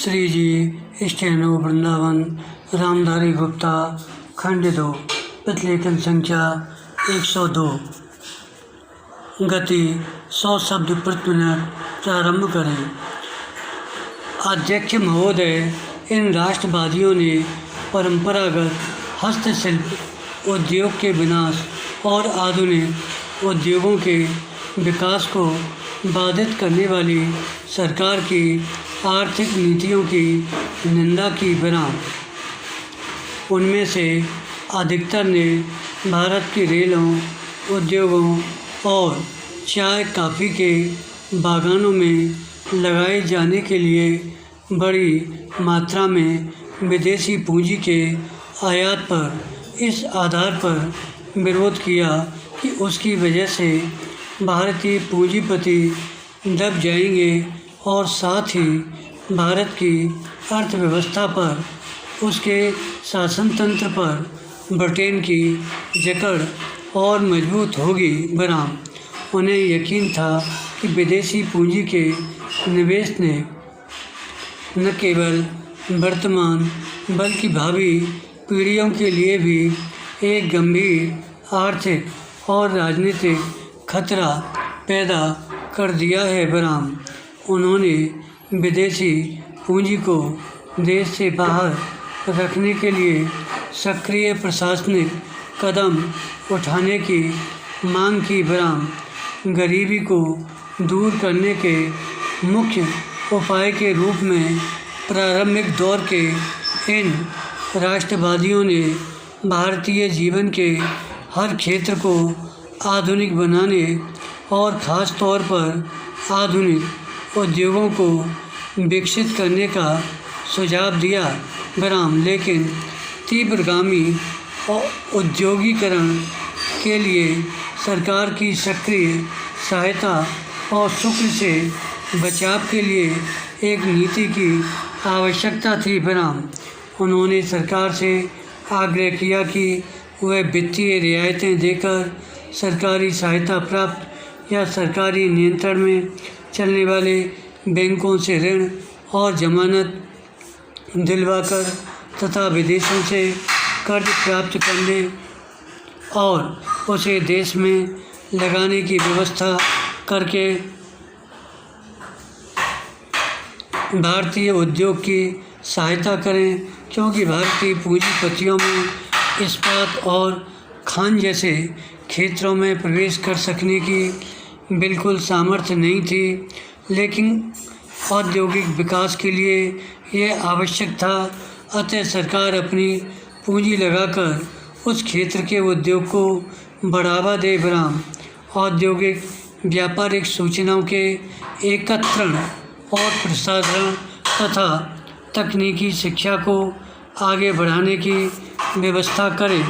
श्री जी steno Vrindavan Ramdhari Gupta खंड 2 प्रतिलेखन संख्या 102 गति 100 शब्द प्रति मिनट प्रारंभ करें। अध्यक्ष महोदय, इन राष्ट्रवादियों ने परंपरागत हस्तशिल्प उद्योग के विनाश और आधुनिक उद्योगों के विकास को बाधित करने वाली सरकार की आर्थिक नीतियों की निंदा की बना। उनमें से अधिकतर ने भारत की रेलों, उद्योगों और चाय कॉफ़ी के बागानों में लगाए जाने के लिए बड़ी मात्रा में विदेशी पूंजी के आयात पर इस आधार पर विरोध किया कि उसकी वजह से भारतीय पूंजीपति दब जाएंगे और साथ ही भारत की अर्थव्यवस्था पर, उसके शासन तंत्र पर ब्रिटेन की जकड़ और मजबूत होगी। बहरहाल उन्हें यकीन था कि विदेशी पूंजी के निवेश ने न केवल वर्तमान बल्कि भावी पीढ़ियों के लिए भी एक गंभीर आर्थिक और राजनीतिक खतरा पैदा कर दिया है। बहरहाल उन्होंने विदेशी पूंजी को देश से बाहर रखने के लिए सक्रिय प्रशासनिक कदम उठाने की मांग की। बहरहाल गरीबी को दूर करने के मुख्य उपाय के रूप में प्रारंभिक दौर के इन राष्ट्रवादियों ने भारतीय जीवन के हर क्षेत्र को आधुनिक बनाने और ख़ास तौर पर आधुनिक उद्योगों को विकसित करने का सुझाव दिया। बहरहाल लेकिन तीव्रगामी औद्योगिकरण के लिए सरकार की सक्रिय सहायता और शुल्क से बचाव के लिए एक नीति की आवश्यकता थी। बहरहाल उन्होंने सरकार से आग्रह किया कि वह वित्तीय रियायतें देकर सरकारी सहायता प्राप्त या सरकारी नियंत्रण में चलने वाले बैंकों से ऋण और जमानत दिलवाकर तथा विदेशों से कर्ज प्राप्त करने और उसे देश में लगाने की व्यवस्था करके भारतीय उद्योग की सहायता करें, क्योंकि भारतीय पूंजीपतियों में इस्पात और खान जैसे क्षेत्रों में प्रवेश कर सकने की बिल्कुल सामर्थ्य नहीं थी। लेकिन औद्योगिक विकास के लिए यह आवश्यक था, अतः सरकार अपनी पूंजी लगाकर उस क्षेत्र के उद्योग को बढ़ावा दे। बहरहाल औद्योगिक व्यापारिक सूचनाओं के एकत्रीकरण और प्रसारण तथा तकनीकी शिक्षा को आगे बढ़ाने की व्यवस्था करें।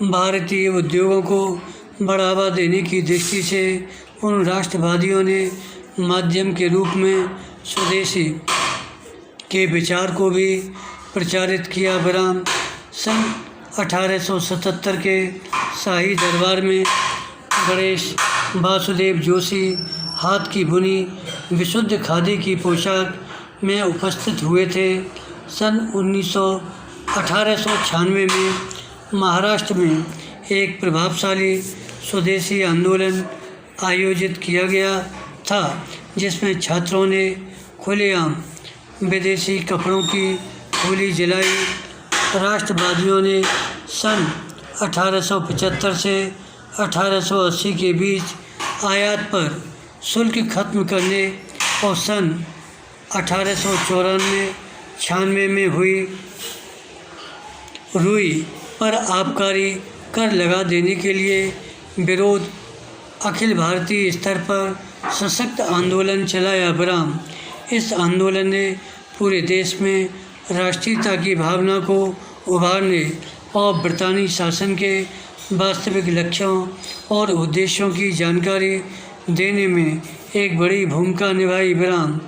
भारतीय उद्योगों को बढ़ावा देने की दृष्टि से उन राष्ट्रवादियों ने माध्यम के रूप में स्वदेशी के विचार को भी प्रचारित किया। बहरहाल सन 1877 के शाही दरबार में गणेश वासुदेव जोशी हाथ की बुनी विशुद्ध खादी की पोशाक में उपस्थित हुए थे। सन 1896 में महाराष्ट्र में एक प्रभावशाली स्वदेशी आंदोलन आयोजित किया गया था, जिसमें छात्रों ने खुलेआम विदेशी कपड़ों की होली जलाई। राष्ट्रवादियों ने सन 1875 से 1880 के बीच आयात पर शुल्क खत्म करने और सन 1894-96 में हुई रुई पर आबकारी कर लगा देने के लिए विरोध अखिल भारतीय स्तर पर सशक्त आंदोलन चलाया। बहरहाल इस आंदोलन ने पूरे देश में राष्ट्रीयता की भावना को उभारने और ब्रितानी शासन के वास्तविक लक्ष्यों और उद्देश्यों की जानकारी देने में एक बड़ी भूमिका निभाई। बहरहाल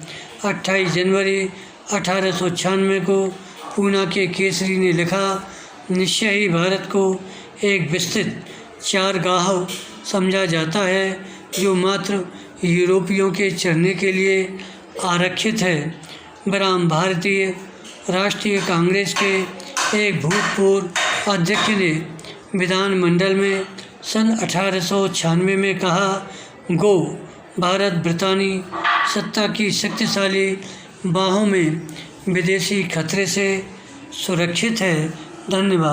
28 जनवरी 1896 को पूना के केसरी ने लिखा, निश्चय ही भारत को एक विस्तृत चारगाह समझा जाता है जो मात्र यूरोपियों के चरने के लिए आरक्षित है। बनाम भारतीय राष्ट्रीय कांग्रेस के एक भूतपूर्व अध्यक्ष ने विधानमंडल में सन 1896 में कहा, गो भारत ब्रितानी सत्ता की शक्तिशाली बाहों में विदेशी खतरे से सुरक्षित है। धन्यवाद।